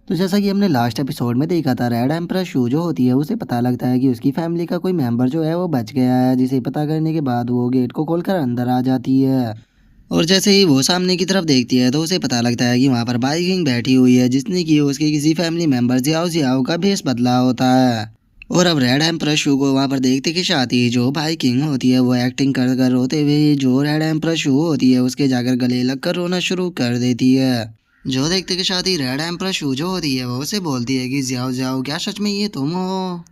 तो जैसा कि हमने लास्ट एपिसोड में देखा था, रेड एम्प्रेस शू जो होती है उसे पता लगता है कि उसकी फैमिली का कोई मेंबर जो है वो बच गया है, जिसे पता करने के बाद वो गेट को खोलकर अंदर आ जाती है। और जैसे ही वो सामने की तरफ देखती है तो उसे पता लगता है कि वहाँ पर बाई किंग बैठी हुई है, जिसने कि उसके किसी फैमिली मेंबर जियाओ जियाओ का भेष बदला होता है। और अब रेड एम्प्रेस शू को वहाँ पर देखते के साथ ही जो बाई किंग होती है वो एक्टिंग कर कर रोते हुए जो रेड एम्प्रेस शू होती है उसके जाकर गले लगकर रोना शुरू कर देती है। जो देखते के साथ ही रेड एम्प्रेस शू जो होती है वो उसे बोलती है कि जाओ जाओ, क्या सच में ये तुम हो?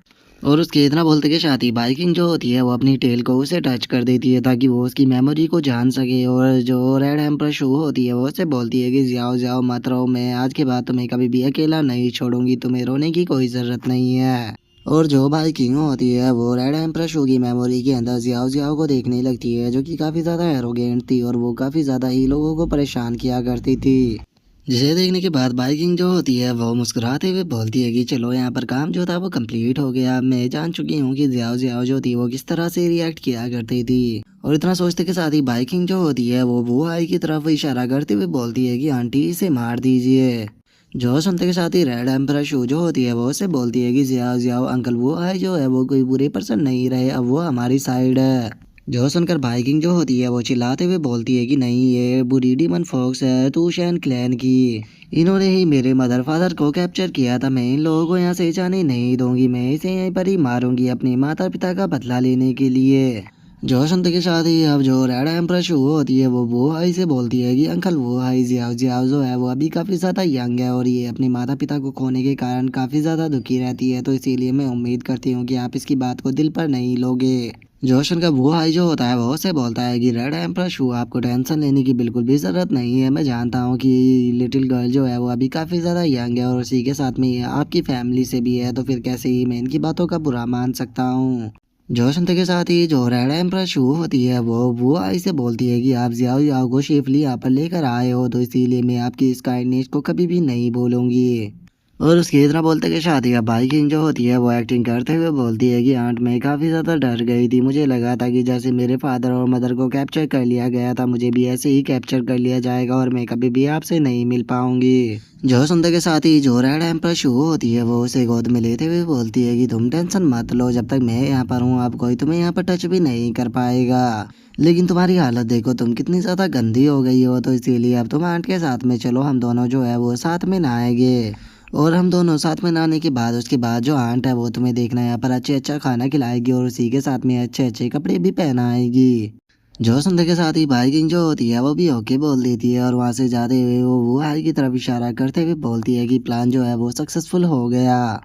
और उसके इतना बोलते के साथ ही बाइकिंग जो होती है वो अपनी टेल को उसे टच कर देती है ताकि वो उसकी मेमोरी को जान सके। और जो रेड एम्प्रेस शू होती है वो उसे बोलती है कि जाओ जाओ मत रहो, मैं आज के बाद तुम्हें कभी भी अकेला नहीं छोड़ूंगी, तुम्हें रोने की कोई ज़रूरत नहीं है। और जो बाइकिंग होती है वो रेड एम्प्रेस शू की मेमोरी के अंदर जियाओ जियाओ को देखने लगती है, जो कि काफ़ी ज़्यादा एरोगेंट थी और वो काफ़ी ज़्यादा ही लोगों को परेशान किया करती थी। जिसे देखने के बाद बाइकिंग जो होती है वो मुस्कुराते हुए बोलती है कि चलो यहाँ पर काम जो था वो कंप्लीट हो गया, मैं जान चुकी हूँ कि जियाओ जियाओ जो थी वो किस तरह से रिएक्ट किया करती थी। और इतना सोचते के साथ ही बाइकिंग जो होती है वो आई की तरफ इशारा करते हुए बोलती है कि आंटी इसे मार दीजिए। जो सुनते के साथ ही रेड एम्परर शू जो होती है वो उसे बोलती है कि जियाओ जियाओ अंकल वो आई जो है वो कोई बुरे पर्सन नहीं रहे, अब वो हमारी साइड है। जो सुनकर बाइकिंग जो होती है वो चिल्लाते हुए बोलती है कि नहीं, ये बुरी डीमन फॉक्स है टूशैन क्लैन की, इन्होंने ही मेरे मदर फादर को कैप्चर किया था, मैं इन लोगों को यहाँ से जाने नहीं दूंगी, मैं इसे यहीं पर ही मारूंगी अपने माता पिता का बदला लेने के लिए। जो सुनते के साथ ही अब जो रेड एम्प्रेस शू होती है वो हाई से बोलती है कि अंकल वो हाई जियाओ जियाओ जो है वो अभी काफ़ी ज़्यादा यंग है और ये अपने माता पिता को खोने के कारण काफ़ी ज़्यादा दुखी रहती है, तो इसीलिए मैं उम्मीद करती हूँ कि आप इसकी बात को दिल पर नहीं लोगे। जोशन का वो हाई जो होता है वो उसे बोलता है कि रेड एम्प्रेस शू आपको टेंशन लेने की बिल्कुल भी ज़रूरत नहीं है, मैं जानता हूँ कि लिटिल गर्ल जो है वो अभी काफ़ी ज़्यादा यंग है और उसी के साथ में ये आपकी फैमिली से भी है, तो फिर कैसे ही मैं इनकी बातों का बुरा मान सकता हूँ। जो सुनते के साथ ही जो रेड एम्प्रेस शू होती है वो आई से बोलती है कि आप जियाओ याओ को सेफली यहाँ पर लेकर आए हो, तो इसीलिए मैं आपकी इस काइंडनेस को कभी भी नहीं बोलूँगी। और उसके इतना बोलते के साथ ही अब बाइकिंग जो होती है वो एक्टिंग करते हुए बोलती है कि आंट मैं काफ़ी ज़्यादा डर गई थी, मुझे लगा था कि जैसे मेरे फादर और मदर को कैप्चर कर लिया गया था मुझे भी ऐसे ही कैप्चर कर लिया जाएगा और मैं कभी भी आपसे नहीं मिल पाऊंगी। जो सुनते के साथ ही जो रेड एम्प्रेस शू होती है वो उसे गोद में लेते हुए बोलती है कि तुम टेंशन मत लो, जब तक मैं यहाँ पर हूँ अब कोई तुम्हें यहाँ पर टच भी नहीं कर पाएगा। लेकिन तुम्हारी हालत देखो, तुम कितनी ज़्यादा गंदी हो गई हो, तो इसीलिए अब तुम आंट के साथ में चलो, हम दोनों जो है वो साथ में नहाएंगे। और हम दोनों साथ में नहाने के बाद उसके बाद जो आंट है वो तुम्हें देखना यहाँ पर अच्छे अच्छा खाना खिलाएगी और उसी के साथ में अच्छे अच्छे कपड़े भी पहनाएगी। जो सुनते के साथ ही बाइकिंग जो होती है वो भी ओके बोल देती है और वहाँ से जाते हुए वो आई की तरफ इशारा करते हुए बोलती है कि प्लान जो है वो सक्सेसफुल हो गया।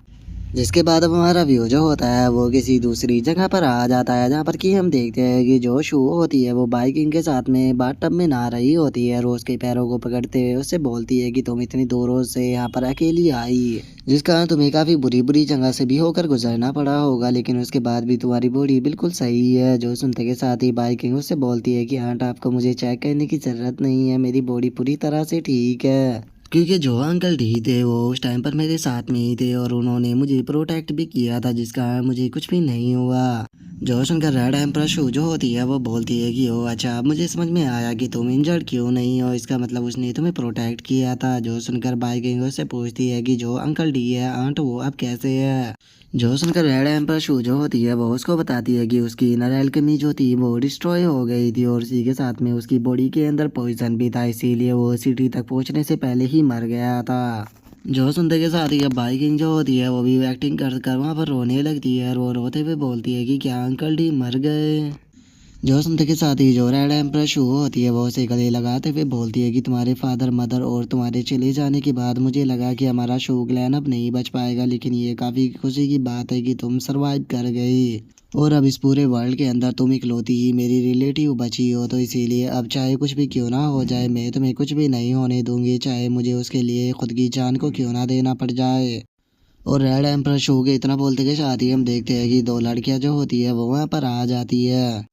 जिसके बाद अब हमारा व्यू जो होता है वो किसी दूसरी जगह पर आ जाता है, जहाँ पर कि हम देखते हैं कि जो शू होती है वो बाइकिंग के साथ में बाथटब में नहा रही होती है, रोज के पैरों को पकड़ते हुए उससे बोलती है कि तुम इतनी दूरों से यहाँ पर अकेली आई, जिस कारण तुम्हें काफ़ी बुरी बुरी जगह से भी होकर गुजरना पड़ा होगा, लेकिन उसके बाद भी तुम्हारी बॉडी बिल्कुल सही है। जो सुनते के साथ ही बाइकिंग उससे बोलती है कि हाँ, आपको मुझे चेक करने की ज़रूरत नहीं है, मेरी बॉडी पूरी तरह से ठीक है, क्योंकि जो अंकल डी थे वो उस टाइम पर मेरे साथ में ही थे और उन्होंने मुझे प्रोटेक्ट भी किया था, जिसका मुझे कुछ भी नहीं हुआ। जो सुनकर रेड एम्प्रेस शू जो होती है वो बोलती है कि ओ अच्छा, अब मुझे समझ में आया कि तुम इंजर्ड क्यों नहीं हो, इसका मतलब उसने तुम्हें प्रोटेक्ट किया था। जो सुनकर बाइकिंग उससे पूछती है कि जो अंकल डी है आंट वो अब कैसे है। जो सुनकर रेड एम्प्रेस शू जो होती है वो उसको बताती है कि उसकी इनर एल्केमी जो थी वो डिस्ट्रॉय हो गई थी और इसी के साथ में उसकी बॉडी के अंदर पॉइजन भी था, इसीलिए वो सिटी तक पहुंचने से पहले ही मर गया था। जो सुनते के साथ ही अब बाइकिंग जो होती है वो भी एक्टिंग कर कर वहाँ पर रोने लगती है और वो रोते हुए बोलती है कि क्या अंकल डी मर गए। जो सुनते के साथ ही जो रेड एम्प्रेस शू होती है वो उसे गले लगाते हुए बोलती है कि तुम्हारे फादर मदर और तुम्हारे चले जाने के बाद मुझे लगा कि हमारा शू ग्लैन अब नहीं बच पाएगा, लेकिन ये काफ़ी खुशी की बात है कि तुम सरवाइव कर गई और अब इस पूरे वर्ल्ड के अंदर तुम इकलौती ही मेरी रिलेटिव बची हो, तो इसीलिए अब चाहे कुछ भी क्यों ना हो जाए मैं तुम्हें कुछ भी नहीं होने दूंगी, चाहे मुझे उसके लिए खुद की जान को क्यों ना देना पड़ जाए। और रेड एम्प्रेस शो के इतना बोलते के साथ ही हम देखते हैं कि दो लड़कियां जो होती है वो वहाँ पर आ जाती है,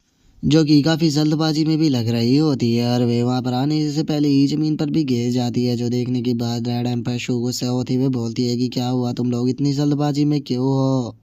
जो कि काफ़ी जल्दबाजी में भी लग रही होती है और वे वहाँ पर आने से पहले ही ज़मीन पर भी गिर जाती है। जो देखने के बाद रेड एम्पायर शो गुस्सा होते हुए बोलती है कि क्या हुआ, तुम लोग इतनी जल्दबाजी में क्यों हो।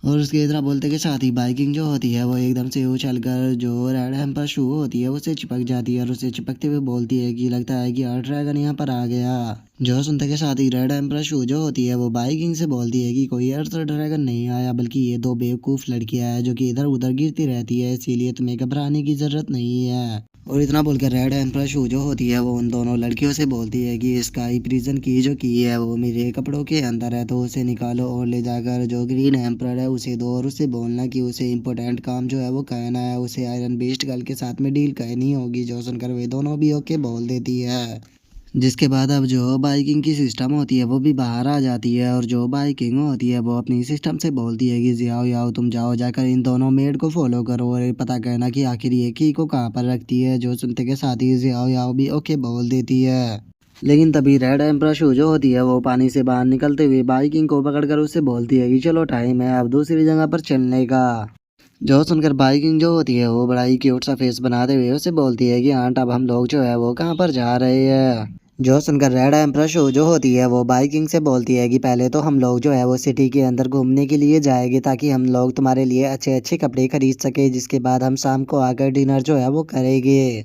और उसके इतना बोलते के साथ ही बाइकिंग जो होती है वो एकदम से उछल कर जो रेड एम्पर शू होती है उससे चिपक जाती है और उससे चिपकते हुए बोलती है कि लगता है कि अर्थ ड्रैगन यहाँ पर आ गया। जो सुनते के साथ ही रेड एम्पर शू जो होती है वो बाइकिंग से बोलती है कि कोई अर्थ ड्रैगन नहीं आया बल्कि ये दो बेवकूफ़ लड़कियां हैं जो कि इधर उधर गिरती रहती है, इसीलिए तुम्हें घबराने की जरूरत नहीं है। और इतना बोलकर रेड एम्पर शू जो होती है वो उन दोनों लड़कियों से बोलती है कि स्काई प्रिजन की जो की है वो मेरे कपड़ों के अंदर है, तो उसे निकालो और ले जाकर जो ग्रीन एम्पर है उसे दो और उससे बोलना कि उसे इम्पोर्टेंट काम जो है वो कहना है, उसे आयरन बीस्ट गर्ल के साथ में डील करनी होगी। जो सुनकर वे दोनों भी ओके बोल देती है। जिसके बाद अब जो बाइकिंग की सिस्टम होती है वो भी बाहर आ जाती है और जो बाइकिंग होती है वो अपनी सिस्टम से बोलती है कि जाओ याओ तुम जाओ जाकर इन दोनों मेड को फॉलो करो और ये पता करना कि आखिर ये की को कहाँ पर रखती है। जो सुनते के साथ ही जाओ याओ भी ओके बोल देती है। लेकिन तभी रेड एम्परा शू जो होती है वो पानी से बाहर निकलते हुए बाइकिंग को पकड़कर उससे बोलती है कि चलो टाइम है अब दूसरी जगह पर चलने का। जो सुनकर बाइकिंग जो होती है वो बड़ा ही क्यूट सा फेस बनाते हुए उससे बोलती है कि आंट अब हम लोग जो है वो कहाँ पर जा रहे हैं। जो सुनकर रेड एम्परा शो जो होती है वो बाइकिंग से बोलती है कि पहले तो हम लोग जो है वो सिटी के अंदर घूमने के लिए जाएंगे ताकि हम लोग तुम्हारे लिए अच्छे अच्छे कपड़े खरीद सके, जिसके बाद हम शाम को आकर डिनर जो है वो करेंगे।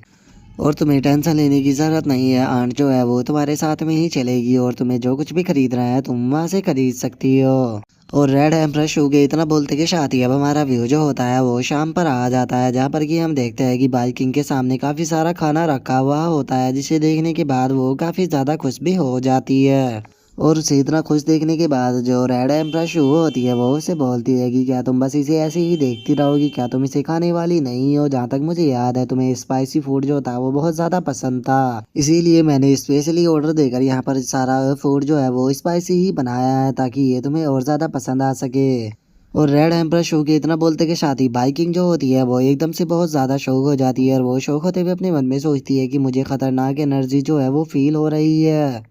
और तुम्हें टेंशन लेने की ज़रूरत नहीं है, आंट जो है वो तुम्हारे साथ में ही चलेगी और तुम्हें जो कुछ भी खरीदना है तुम वहाँ से खरीद सकती हो। और रेड एम्प्रेस शू के इतना बोलते के साथ ही अब हमारा व्यू जो होता है वो शाम पर आ जाता है, जहाँ पर कि हम देखते हैं कि बाइकिंग के सामने काफ़ी सारा खाना रखा हुआ होता है, जिसे देखने के बाद वो काफ़ी ज़्यादा खुश भी हो जाती है। और उसे इतना खुश देखने के बाद जो रेड एम्प्रेस शू होती है वो उसे बोलती है कि क्या तुम बस इसे ऐसे ही देखती रहोगी, क्या तुम इसे खाने वाली नहीं हो? जहाँ तक मुझे याद है तुम्हें स्पाइसी फूड जो था वो बहुत ज़्यादा पसंद था, इसीलिए मैंने स्पेशली ऑर्डर देकर यहाँ पर सारा फूड जो है वो स्पाइसी ही बनाया है ताकि ये तुम्हें और ज़्यादा पसंद आ सके। और रेड एम्प्रेस शो के इतना बोलते के साथ ही बाइकिंग जो होती है वो एकदम से बहुत ज़्यादा शौक हो जाती है और वो शौक होते हुए अपने मन में सोचती है कि मुझे खतरनाक एनर्जी जो है वो फील हो रही है।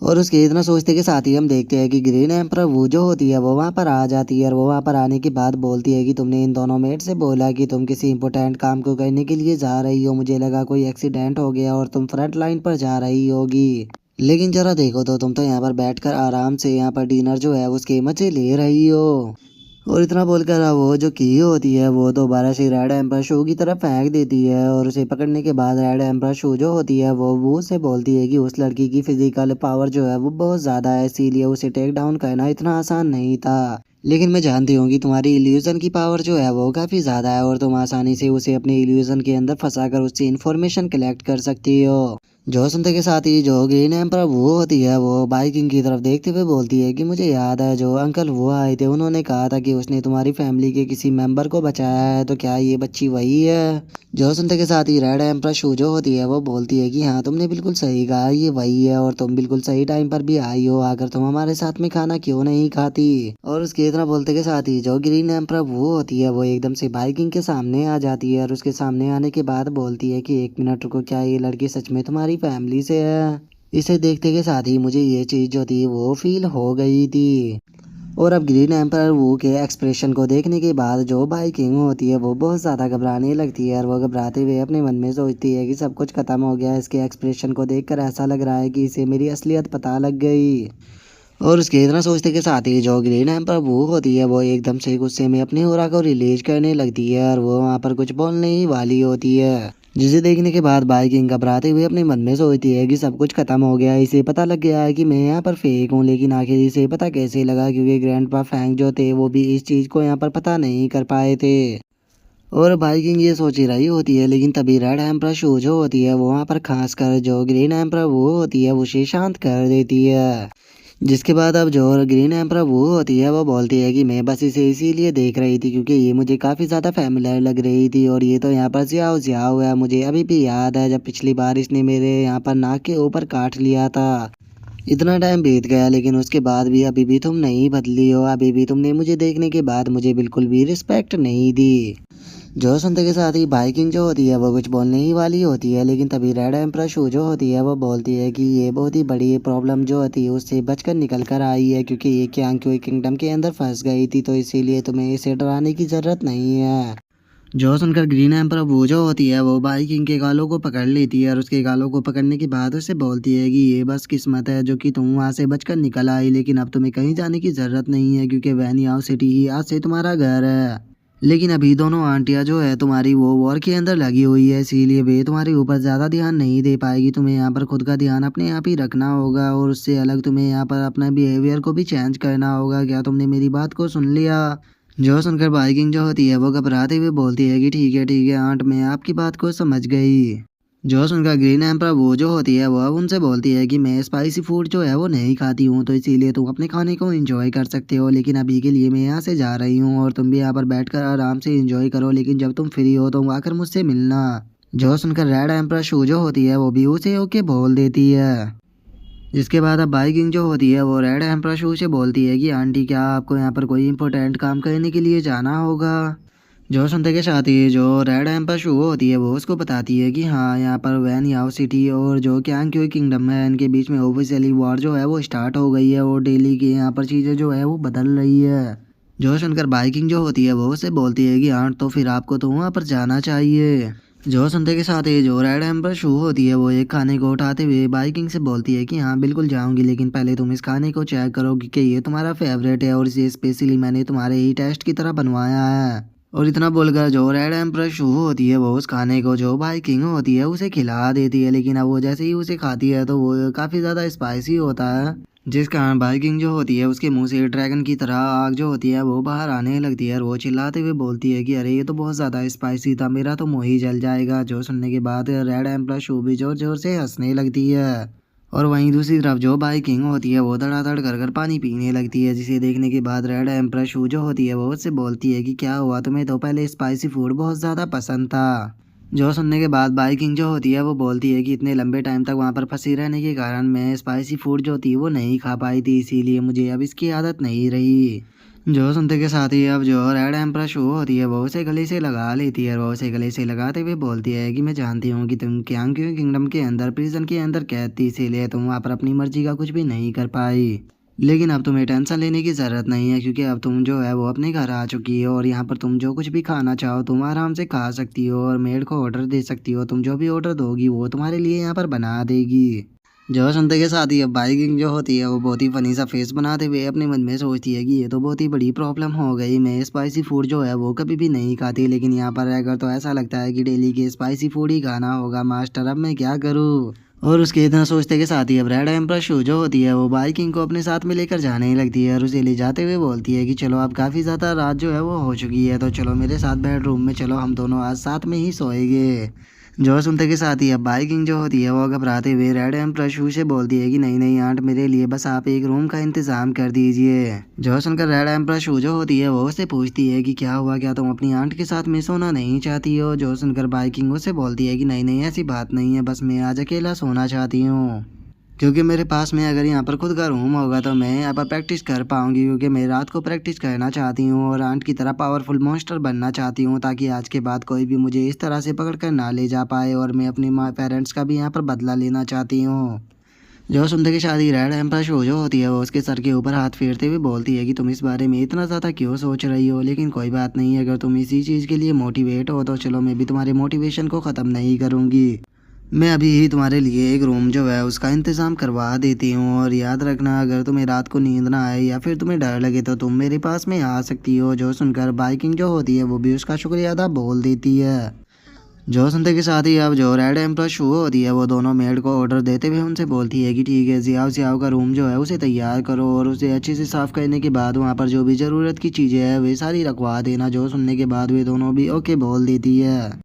और उसके इतना सोचते के साथ ही हम देखते हैं कि ग्रीन एम्पर वो जो होती है वो वहाँ पर आ जाती है और वो वहाँ पर आने के बाद बोलती है कि तुमने इन दोनों मेट से बोला कि तुम किसी इंपॉर्टेंट काम को करने के लिए जा रही हो, मुझे लगा कोई एक्सीडेंट हो गया और तुम फ्रंट लाइन पर जा रही होगी, लेकिन जरा देखो तो तुम तो यहाँ पर बैठकर आराम से यहाँ पर डिनर जो है उसके मजे ले रही हो। और इतना बोलकर वो जो की होती है वो दोबारा से रेड एम्पर शू की तरफ फेंक देती है और उसे पकड़ने के बाद रेड एम्पर शू जो होती है वो से बोलती है कि उस लड़की की फिजिकल पावर जो है वो बहुत ज़्यादा है, इसीलिए उसे टेक डाउन करना इतना आसान नहीं था, लेकिन मैं जानती हूँ कि तुम्हारी इल्यूजन की पावर जो है वो काफ़ी ज़्यादा है और तुम आसानी से उसे अपने इल्यूजन के अंदर फंसाकर उससे इन्फॉर्मेशन कलेक्ट कर सकती हो। जो सुनते के साथ ही जो ग्रीन एम्पर वो होती है वो बाइकिंग की तरफ देखते हुए बोलती है कि मुझे याद है जो अंकल वो आए थे, उन्होंने कहा था कि उसने तुम्हारी फैमिली के किसी मेंबर को बचाया है, तो क्या ये बच्ची वही है? जो सुनते के साथ ही रेड एम्पर शू जो होती है वो बोलती है कि हाँ तुमने बिल्कुल सही कहा, ये वही है और तुम बिल्कुल सही टाइम पर भी आई हो, आकर तुम हमारे साथ में खाना क्यों नहीं खाती? और उसके इतना बोलते के साथ ही जो ग्रीन एम्पर वो होती है वो एकदम से बाइकिंग के सामने आ जाती है और उसके सामने आने के बाद बोलती है कि एक मिनट रुको, क्या ये लड़की सच में तुम्हारी फैमिली से है? इसे देखते के साथ ही मुझे ये चीज़ जो थी वो फील हो गई थी। और अब ग्रीन एम्पर वो के एक्सप्रेशन को देखने के बाद जो बाइकिंग होती है वो बहुत ज़्यादा घबराने लगती है और वो घबराते हुए अपने मन में सोचती है कि सब कुछ खत्म हो गया, इसके एक्सप्रेशन को देखकर ऐसा लग रहा है कि इसे मेरी असलियत पता लग गई। और उसके इतना सोचते के साथ ही जो ग्रीन एम्पर वो होती है वो एकदम से गुस्से में अपनी होरा को रिलीज करने लगती है और वो वहाँ पर कुछ बोलने ही वाली होती है, जिसे देखने के बाद बाइकिंग घबराते हुए अपने मन में सोचती है कि सब कुछ खत्म हो गया, इसे पता लग गया है कि मैं यहाँ पर फेक हूँ, लेकिन आखिर इसे पता कैसे लगा? क्योंकि ग्रैंडपा फैंग जो थे वो भी इस चीज़ को यहाँ पर पता नहीं कर पाए थे। और बाइकिंग ये सोच ही रही होती है, लेकिन तभी रेड एम्पर शू जो होती है वो वहाँ पर खास कर जो ग्रीन एम्पर वो होती है उसे शांत कर देती है। जिसके बाद अब जो ग्रीन एम्पर वो होती है वो बोलती है कि मैं बस इसे इसीलिए देख रही थी क्योंकि ये मुझे काफ़ी ज़्यादा फैमिलियर लग रही थी और ये तो यहाँ पर जियाओ जियाओ है, मुझे अभी भी याद है जब पिछली बार इसने मेरे यहाँ पर नाक के ऊपर काट लिया था। इतना टाइम बीत गया लेकिन उसके बाद भी अभी भी तुम नहीं बदली हो, अभी भी तुमने मुझे देखने के बाद मुझे बिल्कुल भी रिस्पेक्ट नहीं दी। जो सुनते के साथ ही बाइकिंग जो होती है वो कुछ बोलने ही वाली होती है, लेकिन तभी रेड एम्प्रेस शू जो होती है वो बोलती है कि ये बहुत ही बड़ी प्रॉब्लम जो होती है उससे बचकर निकल कर आई है, क्योंकि ये क्यांग किंगडम के अंदर फंस गई थी, तो इसीलिए तुम्हें इसे डराने की ज़रूरत नहीं है। जो सुनकर ग्रीन एम्पर वो जो होती है वो भाई किंग के गालों को पकड़ लेती है और उसके गालों को पकड़ने के बाद उससे बोलती है कि ये बस किस्मत है जो कि तुम वहाँ से बचकर निकल आई, लेकिन अब तुम्हें कहीं जाने की ज़रूरत नहीं है क्योंकि वैनियाओ सिटी ही आज से तुम्हारा घर है। लेकिन अभी दोनों आंटियां जो है तुम्हारी वो वॉर के अंदर लगी हुई है, इसीलिए वे तुम्हारे ऊपर ज़्यादा ध्यान नहीं दे पाएगी। तुम्हें यहाँ पर खुद का ध्यान अपने आप ही रखना होगा और उससे अलग तुम्हें यहाँ पर अपना बिहेवियर को भी चेंज करना होगा। क्या तुमने मेरी बात को सुन लिया? जो सुनकर बाइकिंग जो होती है वो घबराते हुए बोलती है कि ठीक है आंट, मैं आपकी बात को समझ गई। जो सुनकर ग्रीन एम्पर वो जो होती है वो अब उनसे बोलती है कि मैं स्पाइसी फूड जो है वो नहीं खाती हूँ, तो इसीलिए तुम अपने खाने को एंजॉय कर सकते हो, लेकिन अभी के लिए मैं यहाँ से जा रही हूँ और तुम भी यहाँ पर बैठकर आराम से एंजॉय करो, लेकिन जब तुम फ्री हो तो आकर मुझसे मिलना। जो सुनकर रेड एम्पर शू जो होती है वो भी उसे ओके बोल देती है। जिसके बाद अब बाइकिंग जो होती है वो रेड एम्पर शू से बोलती है कि आंटी क्या आपको यहाँ पर कोई इंपॉर्टेंट काम करने के लिए जाना होगा? जो सुनते के साथ ही जो रेड एम्पर शू होती है वो उसको बताती है कि हाँ, यहाँ पर वैन याओ सिटी और जो क्यांग किंगडम है इनके बीच में ऑफिशियली वॉर जो है वो स्टार्ट हो गई है और डेली की यहाँ पर चीज़ें जो है वो बदल रही है। जो सुनकर बाइकिंग जो होती है वो उससे बोलती है कि हाँ, तो फिर आपको तो वहाँ पर जाना चाहिए। जो सुनते के साथ ही जो रेड एम्पर शू होती है वो एक खाने को उठाते हुए बाइकिंग से बोलती है कि हाँ बिल्कुल जाऊंगी, लेकिन पहले तुम इस खाने को चेक करो कि ये तुम्हारा फेवरेट है और इसे स्पेशली मैंने तुम्हारे ही टेस्ट की तरह बनवाया है। और इतना बोलकर जो रेड एम्पर शू होती है वो उस खाने को जो बाइकिंग होती है उसे खिला देती है, लेकिन अब वो जैसे ही उसे खाती है तो वो काफ़ी ज़्यादा स्पाइसी होता है, जिस कारण बाइकिंग जो होती है उसके मुंह से ड्रैगन की तरह आग जो होती है वो बाहर आने लगती है और वो चिल्लाते हुए बोलती है कि अरे ये तो बहुत ज़्यादा स्पाइसी था, मेरा तो मुंह ही जल जाएगा। जो सुनने के बाद रेड एम्पर शू भी जोर जोर से हंसने लगती है और वहीं दूसरी तरफ जो बाइकिंग होती है वो धड़ाधड़ कर कर पानी पीने लगती है, जिसे देखने के बाद रेड एम्पर शू जो होती है वो उससे बोलती है कि क्या हुआ, तुम्हें तो पहले स्पाइसी फूड बहुत ज़्यादा पसंद था। जो सुनने के बाद बाइकिंग जो होती है वो बोलती है कि इतने लंबे टाइम तक वहाँ पर फंसी रहने के कारण मैं स्पाइसी फूड जो थी वो नहीं खा पाई थी, इसीलिए मुझे अब इसकी आदत नहीं रही। जो सुनते के साथ ही अब जो रेड एम्पर शू होती है वो उसे गले से लगा लेती है और वो उसे गले से लगाते हुए बोलती है कि मैं जानती हूँ कि तुम क्यांग किंगडम के अंदर प्रिजन के अंदर कैद थी, इसीलिए तुम वहाँ पर अपनी मर्जी का कुछ भी नहीं कर पाई। लेकिन अब तुम्हें टेंशन लेने की ज़रूरत नहीं है क्योंकि अब तुम जो है वो अपने घर आ चुकी हो और यहाँ पर तुम जो कुछ भी खाना चाहो तुम आराम से खा सकती हो और मेड को ऑर्डर दे सकती हो, तुम जो भी ऑर्डर दोगी वो तुम्हारे लिए यहाँ पर बना देगी। जो सुनते के साथ ही अब बाइकिंग जो होती है वो बहुत ही फनी सा फेस बनाते हुए अपने मन में सोचती है कि ये तो बहुत ही बड़ी प्रॉब्लम हो गई, मैं स्पाइसी फूड जो है वो कभी भी नहीं खाती, लेकिन यहाँ पर रहकर तो ऐसा लगता है कि डेली के स्पाइसी फूड ही खाना होगा मास्टर, अब मैं क्या करूँ? और उसके इतना सोचते के साथ ही अब रेड एम्पर शू जो होती है वो बाइकिंग को अपने साथ में लेकर जाने लगती है और उसे ले जाते हुए बोलती है कि चलो अब काफ़ी ज़्यादा रात जो है वो हो चुकी है, तो चलो मेरे साथ बेडरूम में चलो, हम दोनों आज साथ में ही सोएंगे। जो सुनते के साथ ही अब बाइकिंग जो होती है वो घबराते हुए रेड एम्पर शू से बोलती है कि नहीं नहीं आंट, मेरे लिए बस आप एक रूम का इंतजाम कर दीजिए। जो सुनकर रेड एम्पर शू जो होती है वो उससे पूछती है कि क्या हुआ, क्या तुम अपनी आंट के साथ में सोना नहीं चाहती हो? जो सुनकर बाइकिंग उससे बोलती है कि नहीं नहीं ऐसी बात नहीं है, बस मैं आज अकेला सोना चाहती हूँ क्योंकि मेरे पास में अगर यहाँ पर खुद का रूम होगा तो मैं यहाँ पर प्रैक्टिस कर पाऊंगी, क्योंकि मैं रात को प्रैक्टिस करना चाहती हूँ और आंट की तरह पावरफुल मॉन्स्टर बनना चाहती हूँ, ताकि आज के बाद कोई भी मुझे इस तरह से पकड़ कर ना ले जा पाए और मैं अपने माँ पेरेंट्स का भी यहाँ पर बदला लेना चाहती हूँ। जो सुनते की शादी रेड एम्पर शो जो होती है वो उसके सर के ऊपर हाथ फेरते हुए बोलती है कि तुम इस बारे में इतना ज़्यादा क्यों सोच रही हो, लेकिन कोई बात नहीं, अगर तुम इसी चीज़ के लिए मोटिवेट हो तो चलो मैं भी तुम्हारे मोटिवेशन को ख़त्म नहीं करूँगी। मैं अभी ही तुम्हारे लिए एक रूम जो है उसका इंतज़ाम करवा देती हूँ और याद रखना, अगर तुम्हें रात को नींद ना आए या फिर तुम्हें डर लगे तो तुम मेरे पास में आ सकती हो। जो सुनकर बाइकिंग जो होती है वो भी उसका शुक्रिया अदा बोल देती है। जो सुनते के साथ ही अब जो रेड एम्प्रेस शो होती है वो दोनों मेड को ऑर्डर देते हुए उनसे बोलती है कि ठीक है, जियाओ जियाओ का रूम जो है उसे तैयार करो और उसे अच्छे से साफ़ करने के बाद वहाँ पर जो भी ज़रूरत की चीज़ें हैं वे सारी रखवा देना। जो सुनने के बाद वे दोनों भी ओके बोल देती है।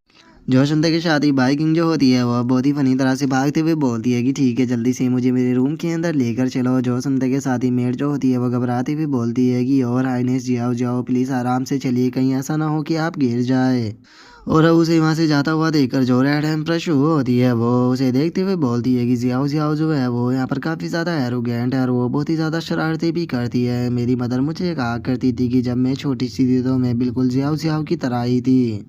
जो सुनते के साथ ही बाइकिंग जो होती है वह बहुत ही फनी तरह से भागते हुए बोलती है कि ठीक है, जल्दी से मुझे मेरे रूम के अंदर लेकर चलो। जो सुनते के साथ ही मेड जो होती है वह घबराते हुए बोलती है कि और हाइनेस जाओ जाओ प्लीज़ आराम से चलिए, कहीं ऐसा ना हो कि आप गिर जाए। और अब उसे वहाँ से जाता हुआ देखकर जो रेड एम्प्रेस शो होती है वो उसे देखते हुए बोलती है कि जियाओ जियाओ जो है वो यहाँ पर काफ़ी ज़्यादा एरोगेंट है और वो बहुत ही ज़्यादा शरारतें भी करती है। मेरी मदर मुझे कहा करती थी कि जब मैं छोटी सी थी तो मैं बिल्कुल जियाओ जियाओ की तरह ही थी,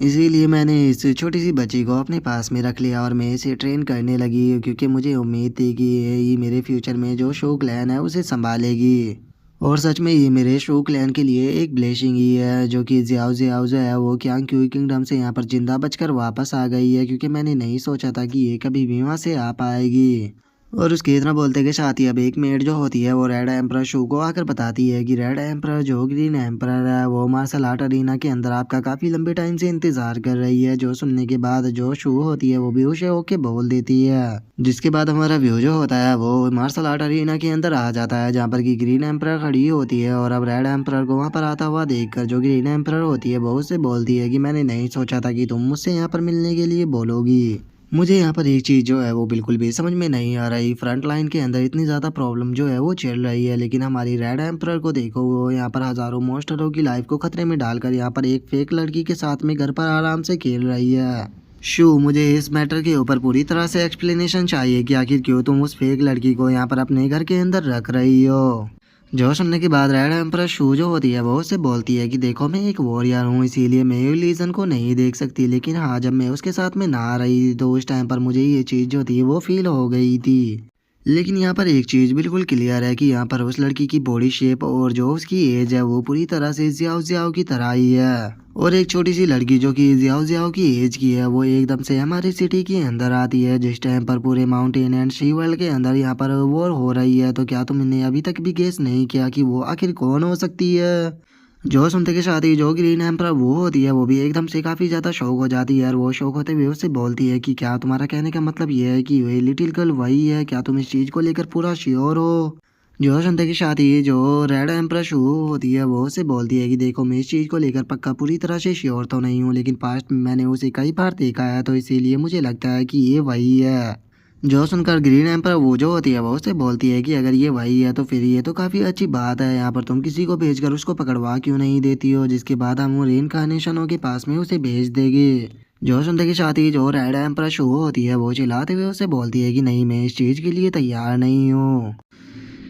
इसीलिए मैंने इस छोटी सी बच्ची को अपने पास में रख लिया और मैं इसे ट्रेन करने लगी, क्योंकि मुझे उम्मीद थी कि ये मेरे फ्यूचर में जो शो क्लैन है उसे संभालेगी। और सच में ये मेरे शो क्लैन के लिए एक ब्लेसिंग ही है जो कि ज़ियाओ ज़ियाओ जो है वो क्यांग क्यूई किंगडम से यहाँ पर जिंदा बचकर वापस आ गई है, क्योंकि मैंने नहीं सोचा था कि ये कभी भी वहाँ से आ पाएगी। और उसके इतना बोलते के साथ ही अब एक मेड जो होती है वो रेड एम्परर शू को आकर बताती है कि रेड एम्परर जो ग्रीन एम्परर है वो मार्शल आर्ट अरीना के अंदर आपका काफ़ी लंबे टाइम से इंतजार कर रही है। जो सुनने के बाद जो शू होती है वो बेहोश होके बोल देती है, जिसके बाद हमारा व्यू जो होता है वो मार्शल आर्ट अरीना के अंदर आ जाता है जहाँ पर कि ग्रीन एम्परर खड़ी होती है। और अब रेड एम्परर को वहाँ पर आता हुआ देखकर जो ग्रीन एम्परर होती है वो उससे बोलती है कि मैंने नहीं सोचा था कि तुम मुझसे यहाँ पर मिलने के लिए बोलोगी। मुझे यहाँ पर एक चीज़ जो है वो बिल्कुल भी समझ में नहीं आ रही, फ्रंट लाइन के अंदर इतनी ज़्यादा प्रॉब्लम जो है वो चल रही है, लेकिन हमारी रेड एम्परर को देखो, वो यहाँ पर हज़ारों मॉन्स्टरों की लाइफ को खतरे में डालकर यहाँ पर एक फेक लड़की के साथ में घर पर आराम से खेल रही है। शू, मुझे इस मैटर के ऊपर पूरी तरह से एक्सप्लेनेशन चाहिए कि आखिर क्यों तुम उस फेक लड़की को यहाँ पर अपने घर के अंदर रख रही हो। जो सुनने के बाद रेड एम्परर शू जो होती है वो उससे बोलती है कि देखो मैं एक वॉरियर हूँ, इसीलिए मैं इल्यूजन को नहीं देख सकती, लेकिन हाँ जब मैं उसके साथ में नहा रही थी तो उस टाइम पर मुझे ये चीज़ जो थी वो फील हो गई थी। लेकिन यहाँ पर एक चीज़ बिल्कुल क्लियर है कि यहाँ पर उस लड़की की बॉडी शेप और जो उसकी एज है वो पूरी तरह से जियाओ जियाओ की तरह ही है। और एक छोटी सी लड़की जो कि जियाओ जियाओ की एज की है वो एकदम से हमारी सिटी के अंदर आती है जिस टाइम पर पूरे माउंटेन एंड सी वर्ल्ड के अंदर यहाँ पर वॉर हो रही है। तो क्या तुमने अभी तक भी गेस नहीं किया कि वो आखिर कौन हो सकती है? जो सुनते के साथ ही जो ग्रीन एम्परर वो होती है वो भी एकदम से काफ़ी ज़्यादा शौक हो जाती है। और वो शौक होते हुए उससे बोलती है कि क्या तुम्हारा कहने का मतलब ये है कि वही लिटिल गर्ल वही है, क्या तुम इस चीज़ को लेकर पूरा श्योर हो? जो सुनते के साथ ही जो रेड एम्परर शू होती है वो उससे बोलती है कि देखो मैं इस चीज़ को लेकर पक्का पूरी तरह से श्योर तो नहीं हूँ, लेकिन पास्ट में मैंने उसे कई बार देखा है तो इसीलिए मुझे लगता है कि ये वही है। जो सुनकर ग्रीन एम्पर वो जो होती है वो उससे बोलती है कि अगर ये वही है तो फिर ये तो काफ़ी अच्छी बात है, यहाँ पर तुम किसी को भेजकर उसको पकड़वा क्यों नहीं देती हो, जिसके बाद हम वो रेनकार्नेशनों के पास में उसे भेज देंगे। जो सुनते के साथ ही जो रेड एम्पर शो होती है वो चिल्लाते हुए उससे बोलती है कि नहीं मैं इस चीज़ के लिए तैयार नहीं हूँ।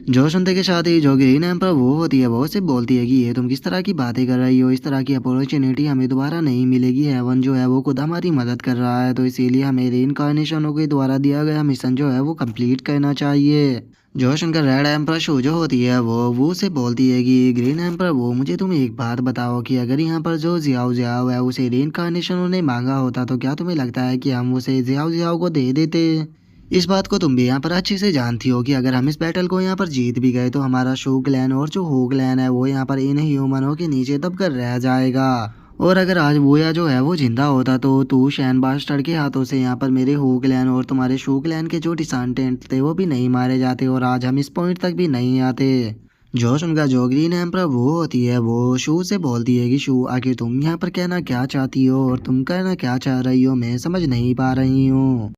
जो सुनते के साथ ही जो ग्रीन एम्पर वो होती है वो उससे बोलती है कि ये तुम किस तरह की बातें कर रही हो, इस तरह की अपॉर्चुनिटी हमें दोबारा नहीं मिलेगी, हेवन जो है वो खुद हमारी मदद कर रहा है, तो इसीलिए हमें रेनकार्नेशनों के द्वारा दिया गया मिशन जो है वो कंप्लीट करना चाहिए। जो सुनकर रेड एम्पर शो जो होती है वो से बोलती है कि ग्रीन एम्पर वो मुझे तुम एक बात बताओ कि अगर यहाँ पर जो जियाओ जियाओ है उसे रेनकार्नेशन ने मांगा होता तो क्या तुम्हें लगता है कि हम उसे जियाओ जियाओ को दे देते? इस बात को तुम भी यहाँ पर अच्छे से जानती हो कि अगर हम इस बैटल को यहाँ पर जीत भी गए तो हमारा शू क्लैन और जो हो क्लैन है वो यहाँ पर इन ह्यूमनों के नीचे दबकर रह जाएगा। और अगर आज वोया जो है वो जिंदा होता तो तू शैन बास्टर्ड के हाथों से यहाँ पर मेरे हो क्लैन और तुम्हारे शू क्लैन के जो डिसेंडेंट थे वो भी नहीं मारे जाते और आज हम इस पॉइंट तक भी नहीं आते। जो सुनकर जो ग्रीन एम्पर वो होती है वो शू से बोलती है कि शू आखिर तुम यहाँ पर कहना क्या चाहती हो और तुम कहना क्या चाह रही हो, मैं समझ नहीं पा रही हूँ।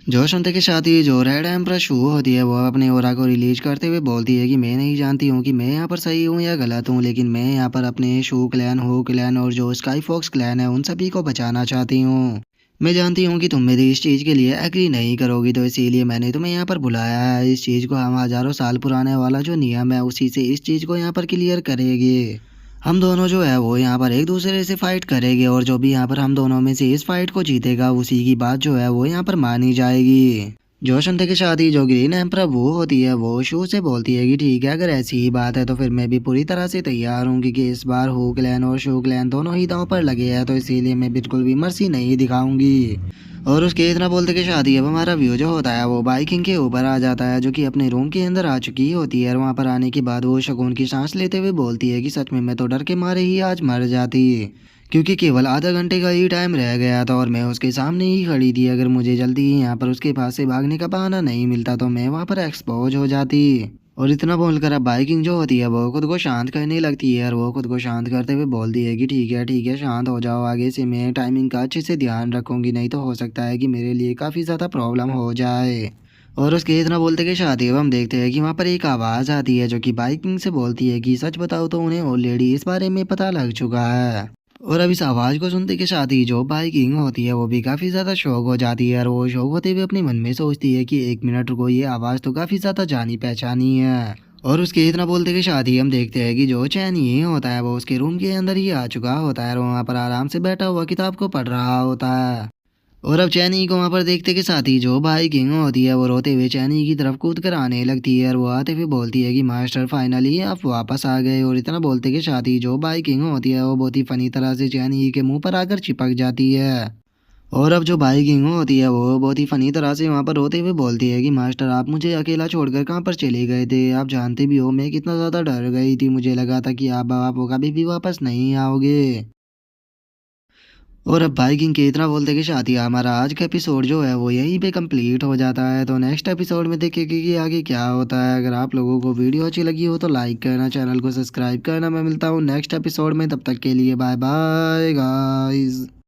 जो सुनते के साथ ही जो रेड एम्प्रेस शू होती है वो अपने ओरा को रिलीज करते हुए बोलती है कि मैं नहीं जानती हूँ कि मैं यहाँ पर सही हूँ या गलत हूँ, लेकिन मैं यहाँ पर अपने शू क्लैन हो क्लैन और जो स्काई फॉक्स क्लैन है उन सभी को बचाना चाहती हूँ। मैं जानती हूँ कि तुम मेरी इस चीज़ के लिए एग्री नहीं करोगी, तो इसीलिए मैंने तुम्हें यहाँ पर बुलाया है। इस चीज़ को हम हज़ारों साल पुराने वाला जो नियम है उसी से इस चीज़ को यहाँ पर क्लियर करेंगे। हम दोनों जो है वो यहाँ पर एक दूसरे से फाइट करेंगे और जो भी यहाँ पर हम दोनों में से इस फाइट को जीतेगा उसी की बात जो है वो यहाँ पर मानी जाएगी। जो सुनते के साथ ही जो ग्रीन एम्पर वो होती है वो शू से बोलती है कि ठीक है अगर ऐसी ही बात है तो फिर मैं भी पूरी तरह से तैयार हूँ, क्योंकि इस बार हो क्लैन और शू क्लैन दोनों ही दांव पर लगे हैं, तो इसीलिए मैं बिल्कुल भी मर्सी नहीं दिखाऊंगी। और उसके इतना बोलते के साथ ही अब हमारा व्यू जो होता है वो बाइकिंग के ऊपर आ जाता है जो कि अपने रूम के अंदर आ चुकी होती है। और वहाँ पर आने के बाद वो सुकून की सांस लेते हुए बोलती है कि सच में मैं तो डर के मारे ही आज मर जाती, क्योंकि केवल आधा घंटे का ही टाइम रह गया था और मैं उसके सामने ही खड़ी थी। अगर मुझे जल्दी ही यहाँ पर उसके पास से भागने का बहाना नहीं मिलता तो मैं वहाँ पर एक्सपोज हो जाती। और इतना बोलकर अब बाइकिंग जो होती है वो खुद को शांत करने लगती है और वो खुद को शांत करते हुए बोलती है कि ठीक है शांत हो जाओ, आगे से मैं टाइमिंग का अच्छे से ध्यान रखूंगी, नहीं तो हो सकता है कि मेरे लिए काफ़ी ज़्यादा प्रॉब्लम हो जाए। और उसके इतना बोलते के साथ ही अब हम देखते हैं कि वहाँ पर एक आवाज़ आती है जो कि बाइकिंग से बोलती है कि सच बताओ तो उन्हें ऑलरेडी इस बारे में पता लग चुका है। और अब इस आवाज़ को सुनते के साथ ही जो बाइकिंग होती है वो भी काफ़ी ज़्यादा शौक हो जाती है और वो शौक होते हुए अपने मन में सोचती है कि एक मिनट रुको, ये आवाज़ तो काफ़ी ज़्यादा जानी पहचानी है। और उसके इतना बोलते के साथ ही हम देखते हैं कि जो चैन ये होता है वो उसके रूम के अंदर ही आ चुका होता है और वहाँ पर आराम से बैठा हुआ किताब को पढ़ रहा होता है। और अब चैनी को वहाँ पर देखते के साथ ही जो भाई किंग होती है वो रोते हुए चैनी की तरफ कूद कर आने लगती है और वो आते हुए बोलती है कि मास्टर फाइनली आप वापस आ गए। और इतना बोलते के साथ ही जो भाई किंग होती है वो बहुत ही फनी तरह से चैनी के मुंह पर आकर चिपक जाती है। और अब जो भाई किंग होती है वो बहुत ही फनी तरह से वहाँ पर रोते हुए बोलती है कि मास्टर आप मुझे अकेला छोड़कर कहाँ पर चले गए थे, आप जानते भी हो मैं कितना ज़्यादा डर गई थी, मुझे लगा था कि आप कभी भी वापस नहीं आओगे। और अब बाइकिंग के इतना बोलते कि शादी हमारा आज का एपिसोड जो है वो यहीं पे कंप्लीट हो जाता है। तो नेक्स्ट एपिसोड में देखेंगे कि आगे क्या होता है। अगर आप लोगों को वीडियो अच्छी लगी हो तो लाइक करना, चैनल को सब्सक्राइब करना। मैं मिलता हूँ नेक्स्ट एपिसोड में, तब तक के लिए बाय बाय गाइस।